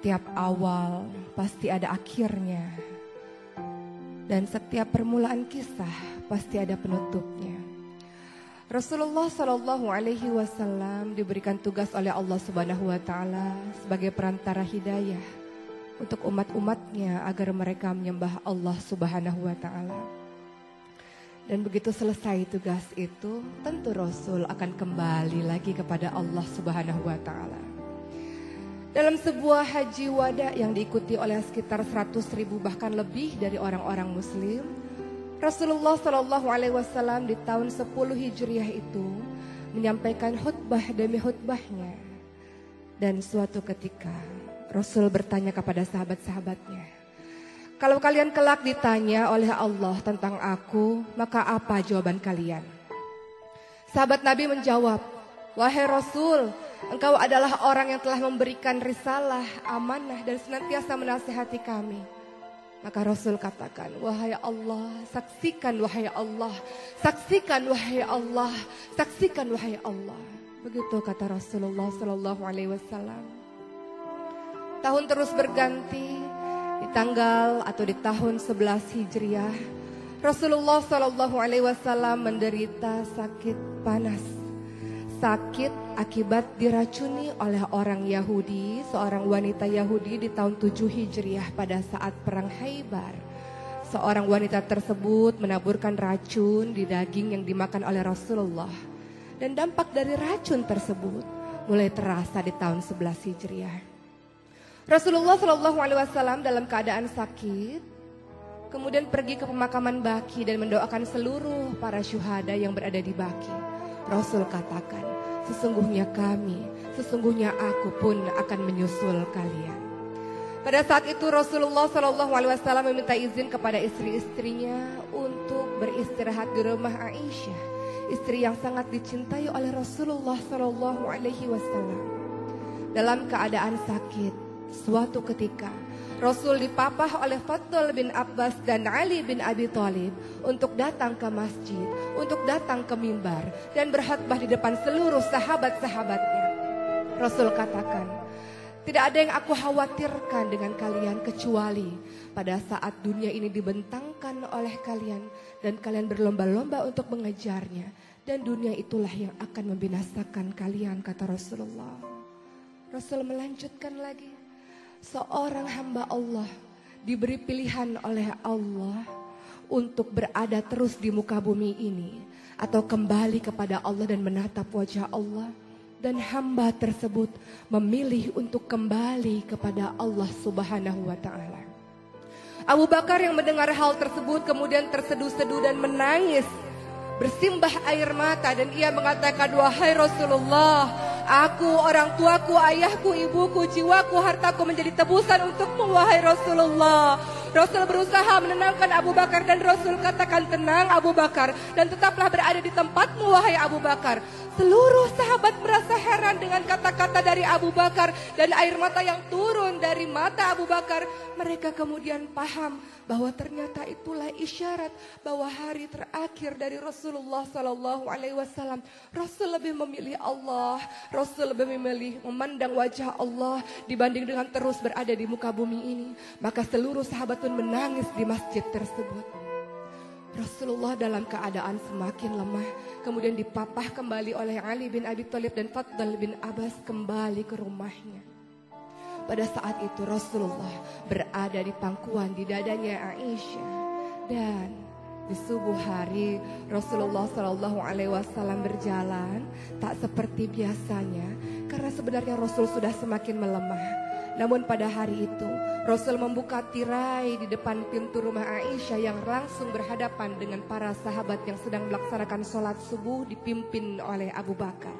Setiap awal pasti ada akhirnya. Dan setiap permulaan kisah pasti ada penutupnya. Rasulullah SAW diberikan tugas oleh Allah Subhanahu wa Ta'ala sebagai perantara hidayah untuk umat-umatnya agar mereka menyembah Allah Subhanahu wa Ta'ala. Dan begitu selesai tugas itu, tentu Rasul akan kembali lagi kepada Allah Subhanahu wa Ta'ala. Dalam sebuah haji wada yang diikuti oleh sekitar 100.000 bahkan lebih dari orang-orang muslim, Rasulullah SAW di tahun 10 Hijriah itu menyampaikan khutbah demi khutbahnya. Dan suatu ketika Rasul bertanya kepada sahabat-sahabatnya, "Kalau kalian kelak ditanya oleh Allah tentang aku, maka apa jawaban kalian?" Sahabat Nabi menjawab, "Wahai Rasul, Engkau adalah orang yang telah memberikan risalah, amanah dan senantiasa menasihati kami." Maka Rasul katakan, "Wahai Allah, saksikan wahai Allah, saksikan wahai Allah, saksikan wahai Allah." Begitu kata Rasulullah SAW. Tahun terus berganti, di tanggal atau di tahun 11 Hijriah, Rasulullah SAW menderita sakit panas. Sakit akibat diracuni oleh orang Yahudi, seorang wanita Yahudi di tahun 7 Hijriah pada saat perang Khaybar. Seorang wanita tersebut menaburkan racun di daging yang dimakan oleh Rasulullah. Dan dampak dari racun tersebut mulai terasa di tahun 11 Hijriah. Rasulullah SAW dalam keadaan sakit, kemudian pergi ke pemakaman Baqi dan mendoakan seluruh para syuhada yang berada di Baqi. Rasul katakan, sesungguhnya aku pun akan menyusul kalian. Pada saat itu Rasulullah SAW meminta izin kepada istri-istrinya untuk beristirahat di rumah Aisyah, istri yang sangat dicintai oleh Rasulullah SAW. Dalam keadaan sakit, suatu ketika Rasul dipapah oleh Fadl bin Abbas dan Ali bin Abi Thalib untuk datang ke masjid, untuk datang ke mimbar dan berkhutbah di depan seluruh sahabat-sahabatnya. Rasul katakan, "Tidak ada yang aku khawatirkan dengan kalian kecuali pada saat dunia ini dibentangkan oleh kalian dan kalian berlomba-lomba untuk mengejarnya, dan dunia itulah yang akan membinasakan kalian," kata Rasulullah. Rasul melanjutkan lagi, seorang hamba Allah diberi pilihan oleh Allah untuk berada terus di muka bumi ini atau kembali kepada Allah dan menatap wajah Allah. Dan hamba tersebut memilih untuk kembali kepada Allah Subhanahu wa Ta'ala. Abu Bakar yang mendengar hal tersebut kemudian terseduh-seduh dan menangis, bersimbah air mata, dan ia mengatakan, "Wahai Rasulullah, aku, orang tuaku, ayahku, ibuku, jiwaku, hartaku menjadi tebusan untukmu, wahai Rasulullah." Rasul berusaha menenangkan Abu Bakar dan Rasul katakan, "Tenang Abu Bakar, dan tetaplah berada di tempatmu, wahai Abu Bakar." Seluruh sahabat merasa heran dengan kata-kata dari Abu Bakar dan air mata yang turun dari mata Abu Bakar. Mereka kemudian paham bahwa ternyata itulah isyarat bahwa hari terakhir dari Rasulullah SAW. Rasul lebih memilih Allah, Rasul lebih memilih memandang wajah Allah dibanding dengan terus berada di muka bumi ini. Maka seluruh sahabat pun menangis di masjid tersebut. Rasulullah dalam keadaan semakin lemah, kemudian dipapah kembali oleh Ali bin Abi Thalib dan Fadl bin Abbas kembali ke rumahnya. Pada saat itu Rasulullah berada di pangkuan di dadanya Aisyah, dan di subuh hari Rasulullah SAW berjalan tak seperti biasanya karena sebenarnya Rasul sudah semakin melemah. Namun pada hari itu Rasul membuka tirai di depan pintu rumah Aisyah yang langsung berhadapan dengan para sahabat yang sedang melaksanakan sholat subuh dipimpin oleh Abu Bakar.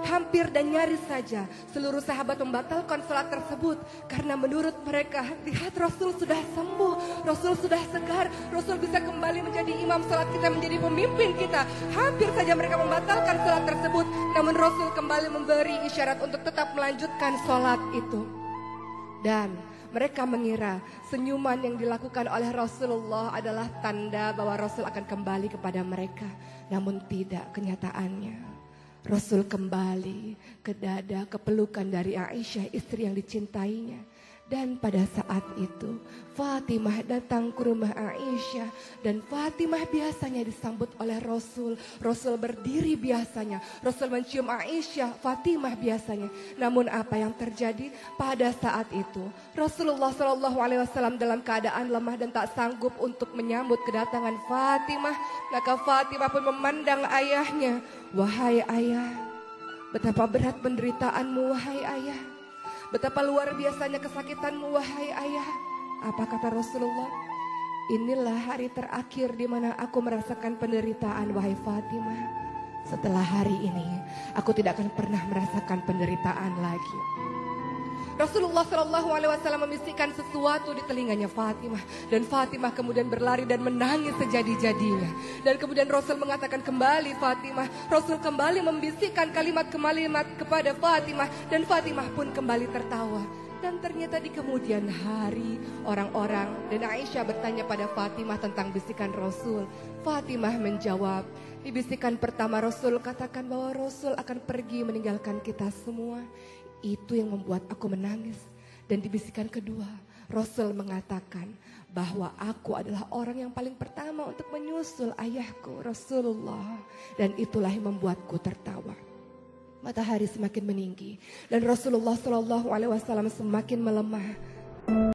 Hampir dan nyaris saja seluruh sahabat membatalkan sholat tersebut karena menurut mereka, lihat Rasul sudah sembuh, Rasul sudah segar, Rasul bisa kembali menjadi imam sholat kita, menjadi pemimpin kita. Hampir saja mereka membatalkan sholat tersebut, namun Rasul kembali memberi isyarat untuk tetap melanjutkan sholat itu. Dan mereka mengira senyuman yang dilakukan oleh Rasulullah adalah tanda bahwa Rasul akan kembali kepada mereka. Namun tidak, kenyataannya Rasul kembali ke dada, ke pelukan dari Aisyah, istri yang dicintainya. Dan pada saat itu Fatimah datang ke rumah Aisyah. Dan Fatimah biasanya disambut oleh Rasul. Rasul berdiri biasanya. Rasul mencium Aisyah, Fatimah biasanya. Namun apa yang terjadi pada saat itu? Rasulullah SAW dalam keadaan lemah dan tak sanggup untuk menyambut kedatangan Fatimah. Maka Fatimah pun memandang ayahnya. Wahai ayah, betapa berat penderitaanmu wahai ayah. Betapa luar biasanya kesakitanmu wahai ayah. Apa kata Rasulullah? Inilah hari terakhir di mana aku merasakan penderitaan wahai Fatimah. Setelah hari ini aku tidak akan pernah merasakan penderitaan lagi. Rasulullah SAW membisikkan sesuatu di telinganya Fatimah. Dan Fatimah kemudian berlari dan menangis sejadi-jadinya. Dan kemudian Rasul mengatakan kembali Fatimah. Rasul kembali membisikkan kalimat-kalimat kepada Fatimah. Dan Fatimah pun kembali tertawa. Dan ternyata di kemudian hari orang-orang dan Aisyah bertanya pada Fatimah tentang bisikan Rasul. Fatimah menjawab, di bisikan pertama Rasul katakan bahwa Rasul akan pergi meninggalkan kita semua. Itu yang membuat aku menangis. Dan di bisikan kedua, Rasul mengatakan bahwa aku adalah orang yang paling pertama untuk menyusul ayahku Rasulullah. Dan itulah yang membuatku tertawa. Matahari semakin meninggi dan Rasulullah SAW semakin melemah.